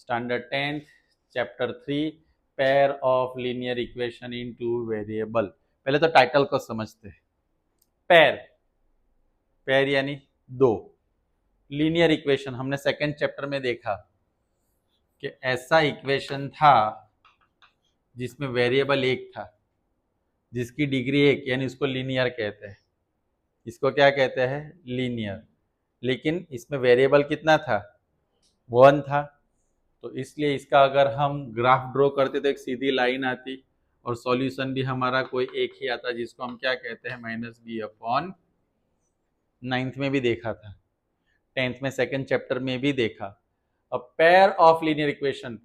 Standard 10th chapter 3 pair of linear equation in two variable. पहले तो title को समझते हैं। पेयर, पेयर यानी दो। लीनियर इक्वेशन हमने सेकंड चैप्टर में देखा कि ऐसा इक्वेशन था जिसमें वेरिएबल एक था, जिसकी डिग्री एक, यानी उसको लीनियर कहते हैं। इसको क्या कहते हैं? लीनियर। लेकिन इसमें वेरिएबल कितना था? 1 था। तो इसलिए इसका अगर हम ग्राफ ड्रॉ करते तो एक सीधी लाइन आती और सॉल्यूशन भी हमारा कोई एक ही आता, जिसको हम क्या कहते हैं? -b/। 9th में भी देखा था, 10th में सेकंड चैप्टर में भी देखा। अब pair of linear equation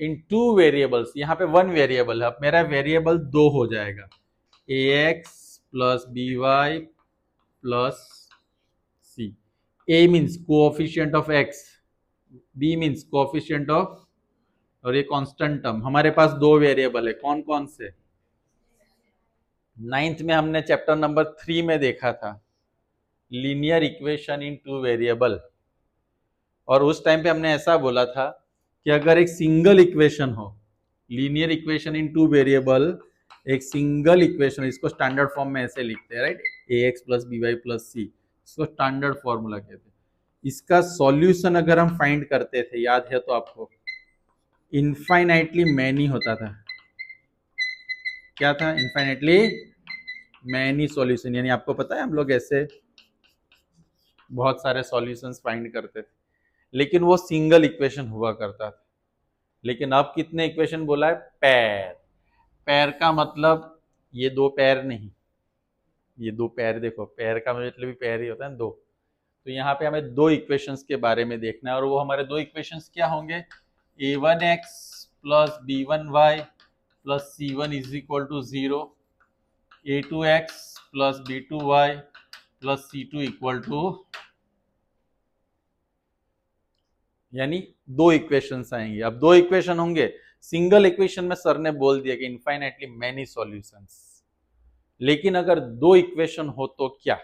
in two variables, यहाँ पे 1 वेरिएबल है। अब मेरा वेरिएबल 2 हो जाएगा, ax plus by plus c। a means coefficient of x, b means coefficient of, और ये कांस्टेंट टर्म। हमारे पास 2 वेरिएबल है, कौन कौन से? 9th में हमने चैप्टर नंबर 3 में देखा था linear equation in two variable, और उस टाइम पे हमने ऐसा बोला था कि अगर एक सिंगल इक्वेशन हो, linear equation in two variable, एक सिंगल इक्वेशन, इसको स्टैंडर्ड फॉर्म में ऐसे लिखते हैं, right? ax plus by plus c, इसको स्टैंडर्ड फॉर्मूला कहते हैं। इसका सॉल्यूशन अगर हम फाइंड करते थे, याद है तो आपको, इनफाइनाइटली मैनी होता था। क्या था? Infinitely many solution. यानी आपको पता है हम लोग ऐसे बहुत सारे सॉल्यूशंस फाइंड करते थे, लेकिन वो सिंगल इक्वेशन हुआ करता था। लेकिन अब कितने इक्वेशन बोला है? पेयर। पेयर का मतलब ये 2 पेयर नहीं, ये 2 पेयर। देखो, पेयर का मतलब भी पेयर ही होता है, 2। तो यहाँ पे हमें 2 इक्वेशंस के बारे में देखना है, और वो हमारे 2 इक्वेशंस क्या होंगे? a1x plus b1y plus c1 is equal to 0, a2x plus b2y plus c2 equal to, यानी 2 इक्वेशंस आएंगे। अब 2 इक्वेशन होंगे, सिंगल इक्वेशन में सर ने बोल दिया कि इनफाइनाइटली मेनी सॉल्यूशंस। लेकिन अगर 2 इक्वेशन हो तो क्या?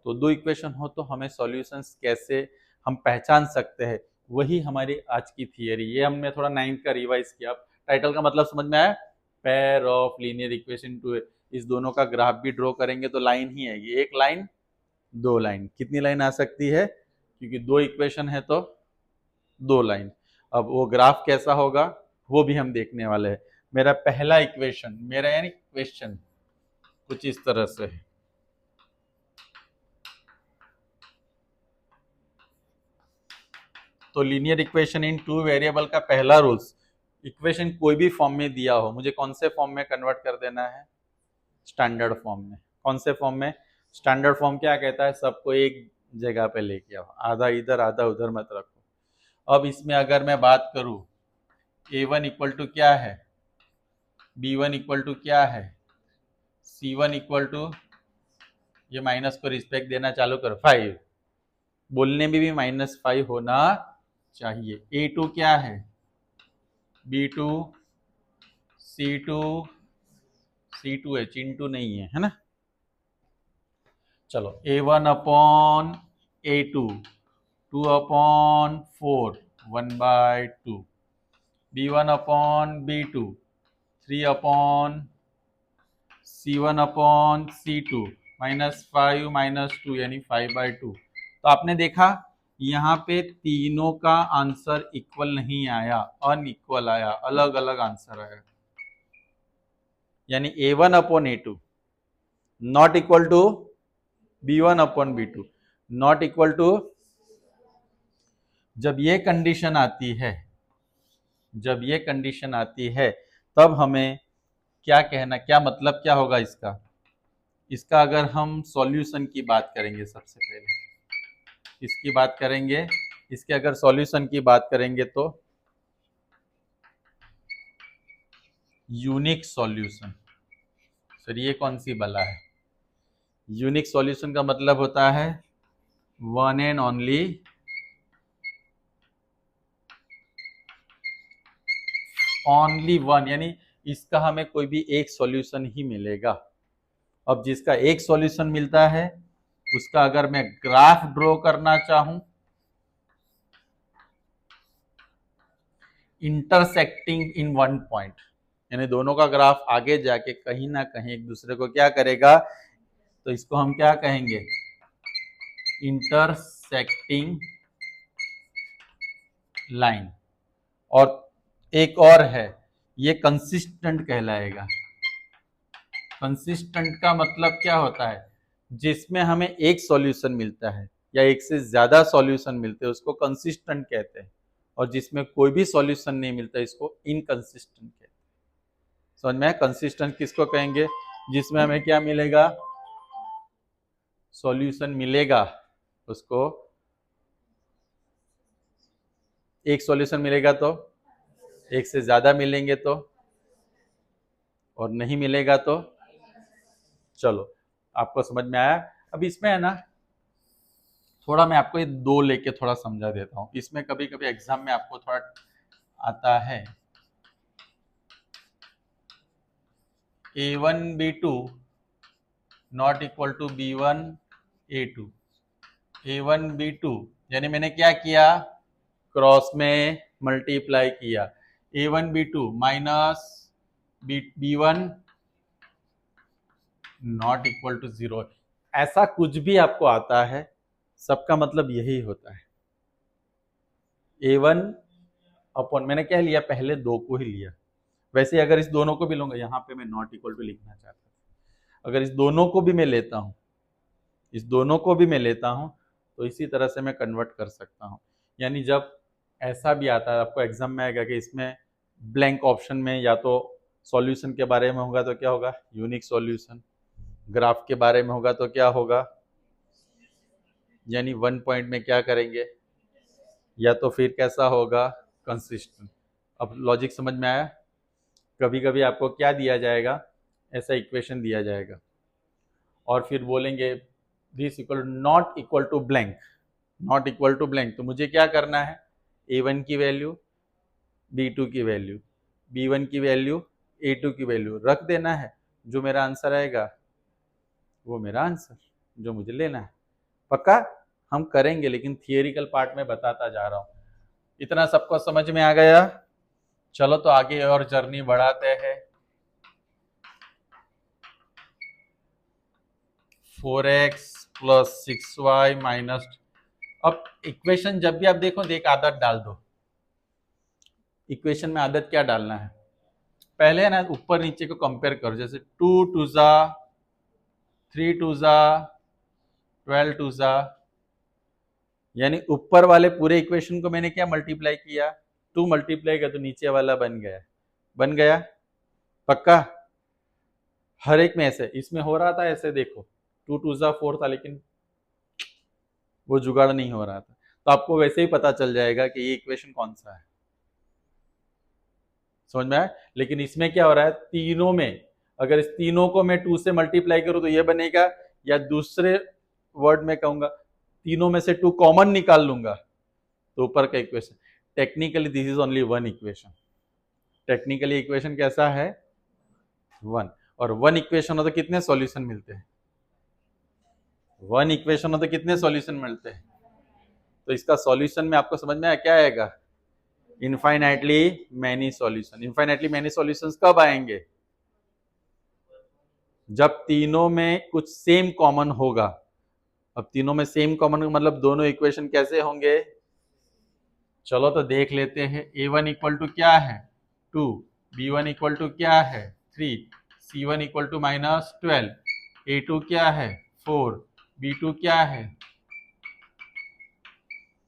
तो 2 इक्वेशन हो तो हमें सॉल्यूशंस कैसे हम पहचान सकते हैं, वही हमारी आज की थियरी। ये हमने थोड़ा 9th का रिवाइज किया। टाइटल का मतलब समझ में आया? Pair of linear equation two. इस दोनों का ग्राफ भी ड्रॉ करेंगे तो लाइन ही आएगी, एक लाइन, 2 लाइन। कितनी लाइन आ सकती है? क्योंकि 2 इक्वेशन है तो 2 लाइन। अब वो ग्राफ कैसा होगा वो भी हम देखने वाले हैं। मेरा पहला इक्वेशन, मेरा यानी क्वेश्चन कुछ इस तरह से है। तो linear equation in two variable का पहला रूल्स, इक्वेशन कोई भी फॉर्म में दिया हो, मुझे कौन से फॉर्म में कन्वर्ट कर देना है? स्टैंडर्ड फॉर्म में। कौन से फॉर्म में? स्टैंडर्ड फॉर्म क्या कहता है? सबको एक जगह पे लेके आओ, आधा इधर आधा उधर मत रखो। अब इसमें अगर मैं बात करूं, a1 इक्वल टू क्या है, b1 इक्वल टू क्या है, c1 इक्वल टू, ये माइनस को रिस्पेक्ट देना चालू करो, 5। बोलने में भी -5 होना चाहिए। a2 क्या है, b2, c2, c2 है, चिंटू नहीं है, है ना? चलो, a1 upon a2, 2 upon 4, 1/2, b1 upon b2, 3 upon c1 upon c2, -5 -2 यानी 5/2। तो आपने देखा यहाँ पे तीनों का आंसर इक्वल नहीं आया, अनइक्वल आया, अलग अलग आंसर आया। यानी a1 upon a2 not equal to b1 upon b2 not equal to. जब ये कंडीशन आती है, जब ये कंडीशन आती है, तब हमें क्या कहना, क्या मतलब क्या होगा इसका? इसका अगर हम सॉल्यूशन की बात करेंगे, सबसे पहले इसकी बात करेंगे, इसके अगर सॉल्यूशन की बात करेंगे तो यूनिक सॉल्यूशन। सर ये कौन सी बला है? यूनिक सॉल्यूशन का मतलब होता है one and only, only one, यानी इसका हमें कोई भी एक सॉल्यूशन ही मिलेगा। अब जिसका एक सॉल्यूशन मिलता है उसका अगर मैं ग्राफ ड्रॉ करना चाहूं, इंटरसेक्टिंग इन वन पॉइंट, यानी दोनों का ग्राफ आगे जाके कहीं ना कहीं एक दूसरे को क्या करेगा, तो इसको हम क्या कहेंगे, इंटरसेक्टिंग लाइन। और एक और है, ये कंसिस्टेंट कहलाएगा। कंसिस्टेंट का मतलब क्या होता है, जिसमें हमें एक सॉल्यूशन मिलता है या एक से ज्यादा सॉल्यूशन मिलते हैं उसको कंसिस्टेंट कहते हैं, और जिसमें कोई भी सॉल्यूशन नहीं मिलता इसको इनकंसिस्टेंट कहते हैं। समझ में? कंसिस्टेंट किसको कहेंगे, जिसमें हमें क्या मिलेगा, सॉल्यूशन मिलेगा, उसको एक सॉल्यूशन मिलेगा तो, एक से ज्यादा मिलेंगे तो, और नहीं मिलेगा तो। चलो आपको समझ में आया। अब इसमें है ना, थोड़ा मैं आपको ये दो लेके थोड़ा समझा देता हूं। इसमें कभी कभी एग्जाम में आपको थोड़ा आता है, A1 B2 not equal to B1 A2। A1 B2 यानी मैंने क्या किया, क्रॉस में मल्टीप्लाई किया, A1 B2 minus B1 not equal to 0। ऐसा कुछ भी आपको आता है, सबका मतलब यही होता है। A1 अपॉन, मैंने क्या लिया, पहले दो को ही लिया। वैसे अगर इस दोनों को भी लूंगा, यहां पे मैं नॉट इक्वल टू लिखना चाहता था, अगर इस दोनों को भी मैं लेता हूं, इस दोनों को भी मैं लेता हूं, तो इसी तरह से मैं कन्वर्ट कर सकता हूं। यानी जब ऐसा भी आता है आपको एग्जाम में आएगा कि इसमें ब्लैंक ऑप्शन में या तो सॉल्यूशन के बारे में होगा तो क्या होगा, यूनिक सॉल्यूशन, ग्राफ के बारे में होगा तो क्या होगा, यानी वन पॉइंट में क्या करेंगे, या तो फिर कैसा होगा, कंसिस्टेंट। अब लॉजिक समझ में आया। कभी कभी आपको क्या दिया जाएगा, ऐसा इक्वेशन दिया जाएगा और फिर बोलेंगे this equal not equal to blank, not equal to blank, तो मुझे क्या करना है, A1 की वैल्यू, B2 की वैल्यू, B1 की वैल्यू, A2 की वैल्यू रख देना है। जो मेरा आंसर आएगा वो मेरा आंसर, जो मुझे लेना है। पक्का हम करेंगे, लेकिन थियोरिकल पार्ट में बताता जा रहा हूं। इतना सबको समझ में आ गया। चलो तो आगे और जर्नी बढ़ाते हैं। 4x प्लस 6y माइनस, अब इक्वेशन जब भी आप देखो तो एक आदत डाल दो। इक्वेशन में आदत क्या डालना है, पहले है ना ऊपर नीचे को कंपेयर करो, जैसे 2 2 जा 3 2 जा 12 2 जा, यानी ऊपर वाले पूरे इक्वेशन को मैंने क्या मल्टीप्लाई किया, 2 मल्टीप्लाई किया तो नीचे वाला बन गया, बन गया। पक्का हर एक में ऐसे, इसमें हो रहा था ऐसे, देखो 2 2 जा 4 था, लेकिन वो जुगाड़ नहीं हो रहा था, तो आपको वैसे ही पता चल जाएगा कि ये इक्वेशन कौन सा है। समझ में आया। लेकिन इसमें क्या हो रहा है, तीनों में अगर इस तीनों को मैं 2 से मल्टीप्लाई करूं तो ये बनेगा, या दूसरे वर्ड में कहूंगा तीनों में से 2 कॉमन निकाल लूंगा तो ऊपर का equation. Technically this is only one equation. Technically equation कैसा है, वन। और वन इक्वेशन हो तो कितने सॉल्यूशन मिलते हैं, वन इक्वेशन हो तो कितने सॉल्यूशन मिलते हैं। तो इसका सॉल्यूशन में आपको समझ में आया क्या आएगा, infinitely many solution. Infinitely many solutions कब आएंगे, जब तीनों में कुछ सेम कॉमन होगा। अब तीनों में सेम कॉमन मतलब दोनों इक्वेशन कैसे होंगे, चलो तो देख लेते हैं। A1 इक्वल टू क्या है 2, B1 इक्वल टू क्या है 3, C1 equal to minus 12, A2 क्या है 4, B2 क्या है,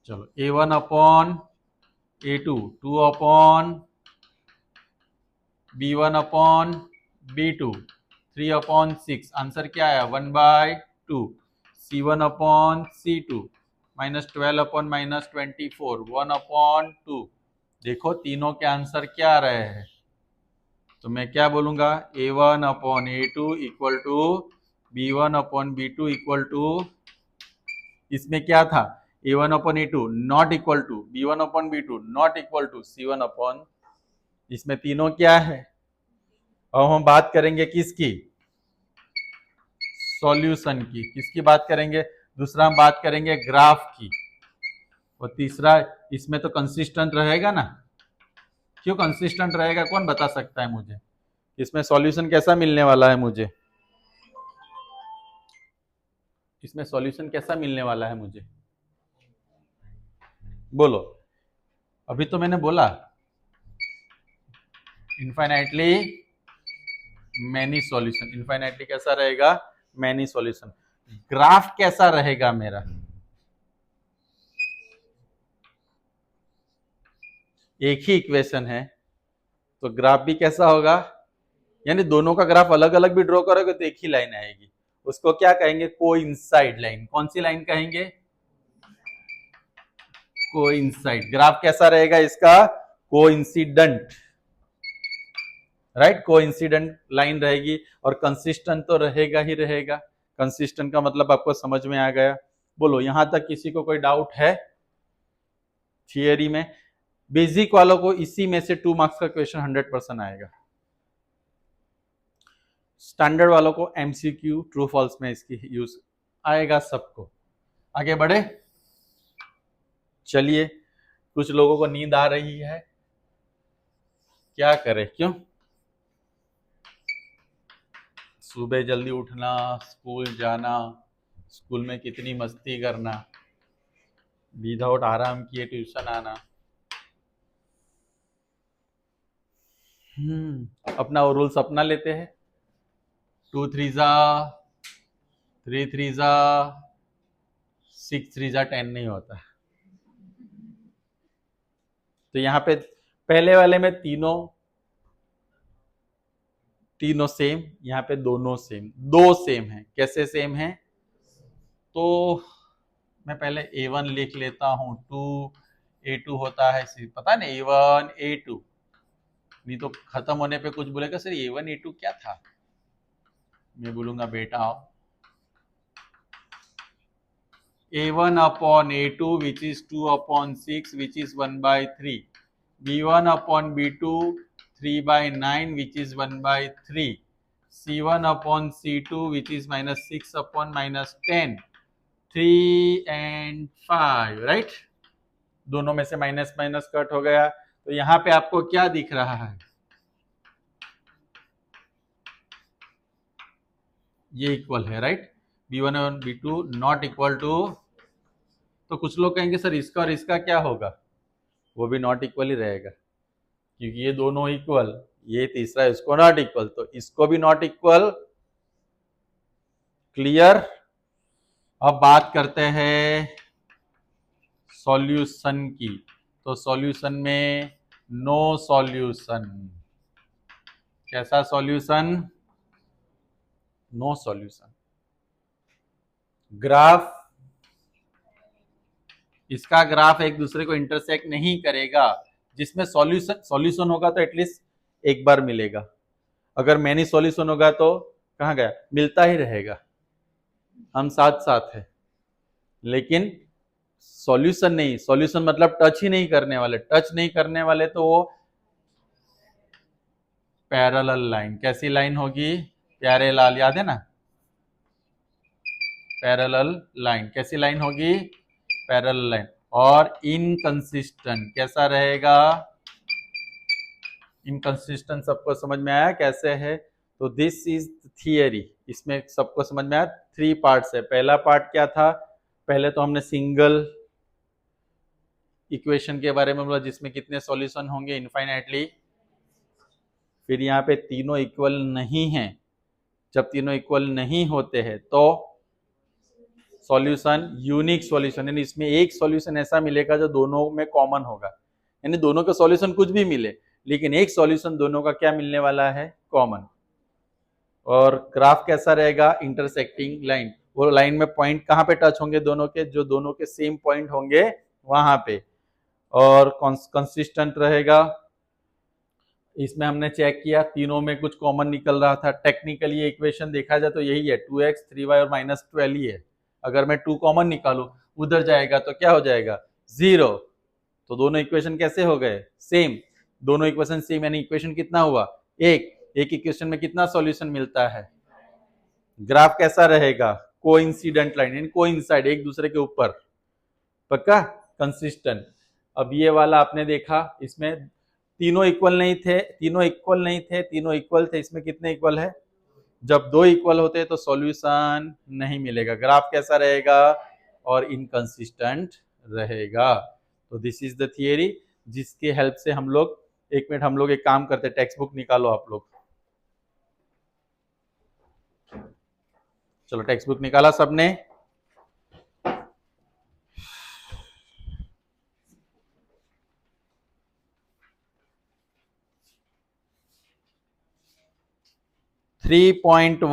चलो A1 upon A2, 2 upon B1 upon B2, 3 upon 6, answer क्या आया 1/2, C1 upon C2 minus 12 upon minus 24, 1 upon 2। देखो तीनों के आंसर क्या आ रहे हैं, तो मैं क्या बोलूंगा, A1 upon A2 equal to B1 upon B2 equal to, इसमें क्या था A1 upon A2 not equal to B1 upon B2 not equal to C1 upon, इसमें तीनों क्या है। अब हम बात करेंगे किसकी, सॉल्यूशन की। किसकी बात करेंगे, दूसरा हम बात करेंगे ग्राफ की, और तीसरा इसमें तो कंसिस्टेंट रहेगा ना, क्यों कंसिस्टेंट रहेगा, कौन बता सकता है मुझे? इसमें सॉल्यूशन कैसा मिलने वाला है मुझे? इसमें सॉल्यूशन कैसा मिलने वाला है मुझे? बोलो। अभी तो मैंने बोला इनफाइनाइटली मैनी सॉल्यूशन। इनफाइनाइटली कैसा रहेगा? Many solution. ग्राफ कैसा रहेगा मेरा? एक ही इक्वेशन है तो ग्राफ भी कैसा होगा? यानी दोनों का ग्राफ अलग अलग भी ड्रॉ करोगे तो एक ही लाइन आएगी। उसको क्या कहेंगे? Coincide line. कौन सी लाइन कहेंगे? कोइंसाइड। ग्राफ कैसा रहेगा इसका? Coincident, right? कोइंसिडेंट लाइन रहेगी और कंसिस्टेंट तो रहेगा ही रहेगा। कंसिस्टेंट का मतलब आपको समझ में आ गया? बोलो, यहां तक किसी को कोई डाउट है थियरी में? बेसिक वालों को इसी में से 2 मार्क्स का क्वेश्चन 100% आएगा। स्टैंडर्ड वालों को एमसीक्यू ट्रू फॉल्स में इसकी यूज आएगा सबको। आगे बढ़े, चलिए। कुछ लोगों को नींद आ रही है, क्या करें? क्यों? सुबह जल्दी उठना, स्कूल जाना, स्कूल में कितनी मस्ती करना, विदाउट आराम किए ट्यूशन आना। अपना वो रूल्स अपना लेते हैं। 2 3 जा 3 3 जा 6 3 जा 10 नहीं होता। तो यहाँ पे पहले वाले में तीनों सेम, यहाँ पे दोनों सेम, दो सेम है। कैसे सेम है? तो मैं पहले A1 लिख लेता हूं। 2 A2 होता है, पता नहीं A1 A2, नहीं तो खत्म होने पे कुछ बोलेगा सर A1 A2 क्या था? मैं बोलूंगा बेटा A1 upon A2 which is 2 upon 6 which is 1/3, B1 upon B2 3/9 which is 1/3, C1 upon C2 which is -6 upon -10, 3 and 5, right? दोनों में से माइनस माइनस कट हो गया। तो यहां पे आपको क्या दिख रहा है? ये इक्वल है, राइट? B1 और B2 नॉट इक्वल टू। तो कुछ लोग कहेंगे सर इसका और इसका क्या होगा? वो भी नॉट इक्वल ही रहेगा, क्योंकि ये दोनों इक्वल, ये तीसरा इसको नॉट इक्वल, तो इसको भी नॉट इक्वल। क्लियर? अब बात करते हैं सॉल्यूशन की। तो सॉल्यूशन में नो सॉल्यूशन। कैसा सॉल्यूशन? No solution. ग्राफ, इसका ग्राफ एक दूसरे को इंटरसेक्ट नहीं करेगा। जिसमें सॉल्यूशन होगा तो एटलीस्ट एक बार मिलेगा। अगर मैनी सॉल्यूशन होगा तो कहां गया? मिलता ही रहेगा। हम साथ साथ है, लेकिन सॉल्यूशन नहीं। सॉल्यूशन मतलब टच ही नहीं करने वाले। टच नहीं करने वाले तो वो पैरेलल लाइन। कैसी लाइन होगी? प्यारे लाल, याद है ना? Parallel line. कैसी लाइन होगी? Parallel line. और इनकंसिस्टेंट कैसा रहेगा? इनकंसिस्टेंट सबको समझ में आया कैसे है? तो दिस इज थियरी। इसमें सबको समझ में आया। 3 पार्ट्स है। पहला पार्ट क्या था? पहले तो हमने सिंगल इक्वेशन के बारे में बोला जिसमें कितने सॉल्यूशन होंगे? इनफाइनाइटली। फिर यहाँ पे तीनों इक्वल नहीं है। जब तीनों इक्वल नहीं होते हैं तो सॉल्यूशन यूनिक सॉल्यूशन, यानी इसमें एक सॉल्यूशन ऐसा मिलेगा जो दोनों में कॉमन होगा। यानी दोनों के सॉल्यूशन कुछ भी मिले, लेकिन एक सॉल्यूशन दोनों का क्या मिलने वाला है? कॉमन। और ग्राफ कैसा रहेगा? Intersecting line. वो लाइन में पॉइंट कहाँ पे टच होंगे दोनों के? जो दोनों के सेम पॉइंट होंगे वहां पे। और कंसिस्टेंट रहेगा। इसमें हमने चेक किया, तीनों में कुछ कॉमन निकल रहा था। टेक्निकली ये इक्वेशन देखा जाए तो यही है, 2x 3y और -12 ही है। अगर मैं 2 कॉमन निकालू, उधर जाएगा तो क्या हो जाएगा? 0। तो दोनों इक्वेशन कैसे हो गए? सेम। दोनों इक्वेशन सेम, यानी इक्वेशन कितना हुआ? एक इक्वेशन में कितना सॉल्यूशन मिलता है? ग्राफ कैसा रहेगा? कोइंसिडेंट लाइन, यानी कोइंसाइड, एक दूसरे के ऊपर। पक्का? कंसिस्टेंट। अब ये वाला आपने देखा, इसमें तीनों इक्वल नहीं थे, तीनों इक्वल नहीं थे, तीनों इक्वल थे, इसमें कितने इक्वल है? जब दो इक्वल होते हैं तो सॉल्यूशन नहीं मिलेगा, ग्राफ कैसा रहेगा? और इनकंसिस्टेंट रहेगा। तो दिस इज द थियरी जिसके हेल्प से हम लोग, एक मिनट हम लोग एक काम करते हैं, टेक्स्ट बुक निकालो आप लोग। चलो टेक्स्ट बुक निकाला सबने? थ्री पॉइंट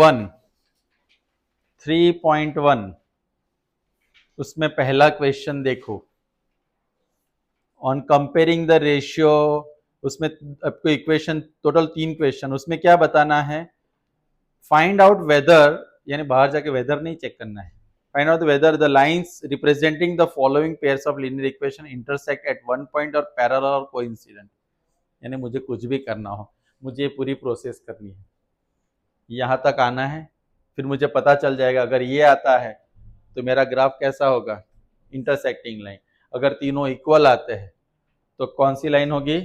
वन उसमें पहला क्वेश्चन देखो, ऑन कंपेयरिंग द रेशियो। उसमें आपको इक्वेशन टोटल 3 क्वेश्चन, उसमें क्या बताना है? फाइंड आउट वेदर, यानी बाहर जाके वेदर नहीं चेक करना है, find out whether the lines representing the following pairs of linear equation intersect at one point और पैरेलल और कोइंसिडेंट। यानी मुझे कुछ भी करना हो, मुझे पूरी प्रोसेस करनी है, यहाँ तक आना है, फिर मुझे पता चल जाएगा अगर ये आता है तो मेरा ग्राफ कैसा होगा? Intersecting line. अगर तीनों इक्वल आते हैं तो कौन सी लाइन होगी?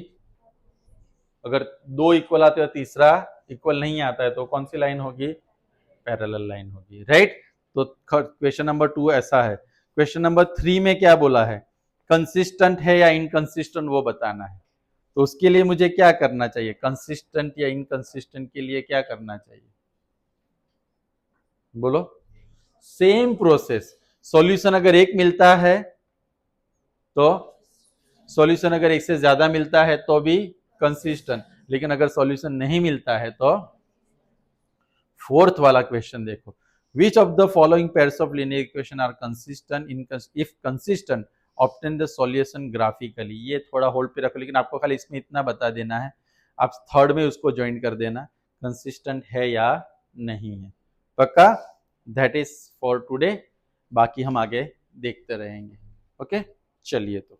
अगर दो इक्वल आते हैं और तीसरा इक्वल नहीं आता है तो कौन सी लाइन होगी? पैरेलल लाइन होगी, राइट। तो क्वेश्चन नंबर 2 ऐसा है। क्वेश्चन नंबर 3 में क्या बोला है? कंसिस्टेंट है या इनकंसिस्टेंट वो बताना है। तो उसके लिए मुझे क्या करना चाहिए? कंसिस्टेंट या इनकंसिस्टेंट के लिए क्या करना चाहिए? बोलो। Same process. सॉल्यूशन अगर एक मिलता है तो, सॉल्यूशन अगर एक से ज्यादा मिलता है तो भी कंसिस्टेंट, लेकिन अगर सॉल्यूशन नहीं मिलता है तो, फोर्थ वाला क्वेश्चन देखो, which of the following pairs of linear equation are consistent, if consistent obtain the solution graphically. ये थोड़ा होल्ड पे रखो, लेकिन आपको खाली इसमें इतना बता देना है, आप थर्ड में उसको ज्वाइन कर देना, कंसिस्टेंट है या नहीं है। पक्का? दैट इज फॉर टुडे, बाकी हम आगे देखते रहेंगे। ओके, चलिए तो